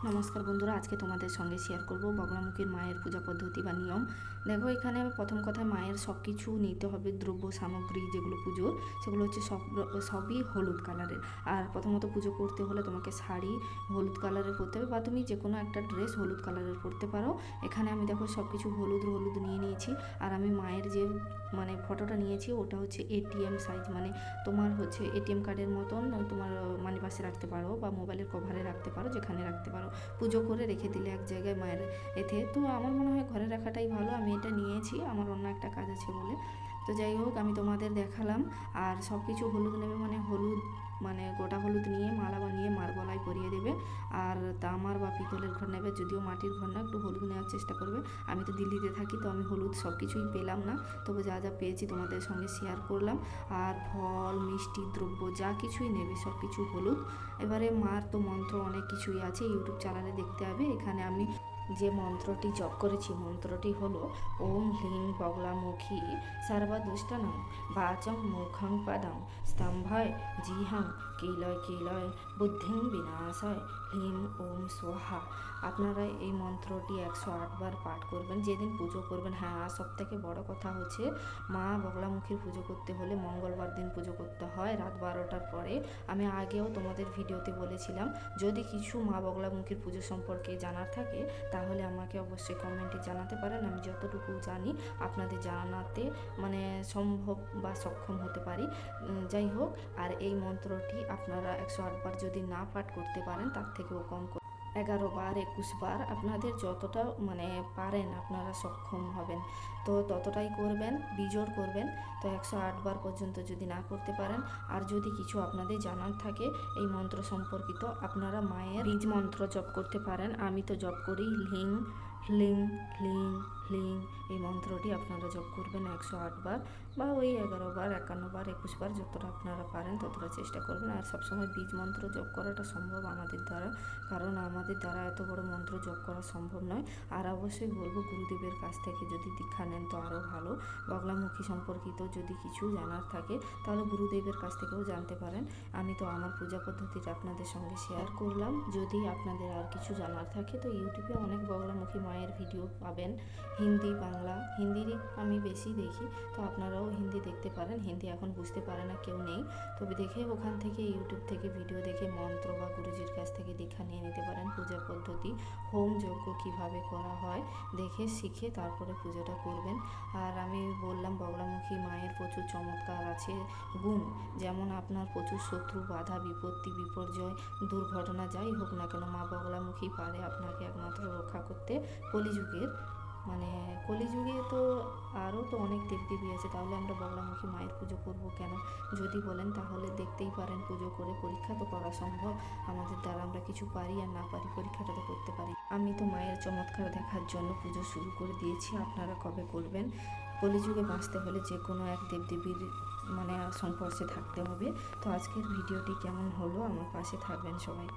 নমস্কার বন্ধুরা, আজকে তোমাদের সঙ্গে শেয়ার করব বগলামুখীর মায়ের পূজা পদ্ধতি বা নিয়ম। দেখো, এখানে প্রথম কথা মায়ের সব কিছু নিতে হবে, দ্রব্য সামগ্রী যেগুলো পুজোর, সেগুলো হচ্ছে সবই হলুদ কালারের। আর প্রথমত পুজো করতে হলে তোমাকে শাড়ি হলুদ কালারের পরতে হবে, বা তুমি যে কোনো একটা ড্রেস হলুদ কালারের পরতে পারো। এখানে আমি দেখো সব কিছু হলুদ হলুদ নিয়ে নিয়েছি। আর আমি মায়ের যে ফটোটা নিয়েছি ওটা হচ্ছে এটিএম সাইজ, তোমার হচ্ছে এটিএম কার্ডের মতন, তোমার মানি পাশে রাখতে পারো বা মোবাইলের কভারে রাখতে পারো, যেখানে রাখতে পারো। পুজো করে রেখে দিলে এক জায়গায় মায়ের এতে, তো আমার মনে হয় ঘরে রাখাটাই ভালো। আমি এটা নিয়েছি, আমার অন্য একটা কাজ আছে বলে। তো যাই হোক, আমি তোমাদের দেখালাম। আর সব কিছু হলুদ নেবে, হলুদ গোটা হলুদ নিয়ে মালা বানিয়ে মার গলায় পরিয়ে দেবে। আর তামার বা পিতলের ঘর নেবে, যদিও মাটির ঘর না, একটু হলুদ নেওয়ার চেষ্টা করবে। আমি তো দিল্লিতে থাকি, তো আমি হলুদ সব কিছুই পেলাম না, তবে যা যা পেয়েছি তোমাদের সঙ্গে শেয়ার করলাম। আর ফল মিষ্টি দ্রব্য যা কিছুই নেবে সব কিছু হলুদ। এবারে মার তো মন্ত্র অনেক কিছুই আছে, ইউটিউব চ্যানেলে দেখতে হবে। এখানে আমি যে মন্ত্রটি জপ করেছি, মন্ত্রটি হলো ওম হ্লিং বগলামুখী সর্বদুষ্টনাং বাচং মুখং পদং স্তম্ভয় জিহং কিলয় কিলয় বুদ্ধিং বিনাশয় হ্লিং ওম স্বাহা। আপনারা এই মন্ত্রটি 108 বার পাঠ করবেন যেদিন পুজো করবেন। হ্যাঁ, আর সবথেকে বড় কথা হচ্ছে, মা বগলামুখীর পুজো করতে হলে মঙ্গলবার দিন পুজো করতে হয় রাত 12টার পরে। আমি আগেও তোমাদের ভিডিওতে বলেছিলাম। যদি কিছু মা বগলামুখীর পুজো সম্পর্কে জানার থাকে তাহলে আমাকে অবশ্যই কমেন্টে জানাতে পারেন। আমি যতটুকু জানি আপনাদের জানাতে সম্ভব বা সক্ষম হতে পারি। যাই হোক, আর এই মন্ত্রটি আপনারা 108 বার যদি না পাঠ করতে পারেন, তার থেকেও কম 11 বার 21 বার আপনাদের যতটা পারেন আপনারা সক্ষম হবেন, তো ততটাই করবেন, বিজোড় করবেন। তো 108 বার পর্যন্ত যদি না করতে পারেন, আর যদি কিছু আপনাদের জানার থাকে এই মন্ত্র সম্পর্কিত, আপনারা মায়ের বীজ মন্ত্র জপ করতে পারেন। আমি তো জপ করি হ্লিং হ্লিং হ্লিং হ্লিং। এই মন্ত্রটি আপনারা জপ করবেন 108 বার, বা ওই 11 বার 51 বার 21 বার, যতটা আপনারা পারেন ততটা চেষ্টা করবেন। আর সবসময় বীজ মন্ত্র জপ করাটা সম্ভব আমাদের দ্বারা, কারণ আমাদের দ্বারা এত বড় মন্ত্র জপ করা সম্ভব নয়। আর অবশ্যই বলবো, গুরুদেবের কাছ থেকে যদি দীক্ষা নেন তো আরও ভালো। বগলামুখী সম্পর্কিত যদি কিছু জানার থাকে তাহলে গুরুদেবের কাছ থেকেও জানতে পারেন। আমি তো আমার পূজা পদ্ধতিটা আপনাদের সঙ্গে শেয়ার করলাম। যদি আপনাদের আর কিছু জানার থাকে তো ইউটিউবে অনেক বগলামুখী মায়ের ভিডিও পাবেন, হিন্দি বাংলা। হিন্দিরই আমি বেশি দেখি, তো আপনারাও হিন্দি দেখতে পারেন। হিন্দি এখন বুঝতে পারে না কেউ নেই, তবে দেখে ওখান থেকে ইউটিউব থেকে ভিডিও দেখে মন্ত্র বা গুরুজির কাছ থেকে দীক্ষা নিয়ে নিতে পারেন। পূজা পদ্ধতি হোম যজ্ঞ কীভাবে করা হয় দেখে শিখে তারপরে পুজোটা করবেন। আর আমি বললাম বগলামুখী মায়ের প্রচুর চমৎকার আছে গুণ, যেমন আপনার প্রচুর শত্রু বাধা বিপত্তি বিপর্যয় দুর্ঘটনা যাই হোক না কেন, মা বগলামুখী পারে আপনাকে একমাত্র রক্ষা করতে। কলিযুগের কলিযুগে তো আরও তো অনেক দেবদেবী আছে, তাহলে আমরা বগলামুখী মায়ের পুজো করব কেন? যদি বলেন তাহলে দেখতেই পারেন, পুজো করে পরীক্ষা তো করা সম্ভব আমাদের দ্বারা। আমরা কিছু পারি আর না পারি, পরীক্ষাটা তো করতে পারি। আমি তো মায়ের চমৎকার দেখার জন্য পুজো শুরু করে দিয়েছি, আপনারা কবে করবেন? কলিযুগে বাঁচতে হলে যে কোনো এক দেবদেবীর সংস্পর্শে থাকতে হবে। তো আজকের ভিডিওটি কেমন হলো, আমার পাশে থাকবেন সবাই।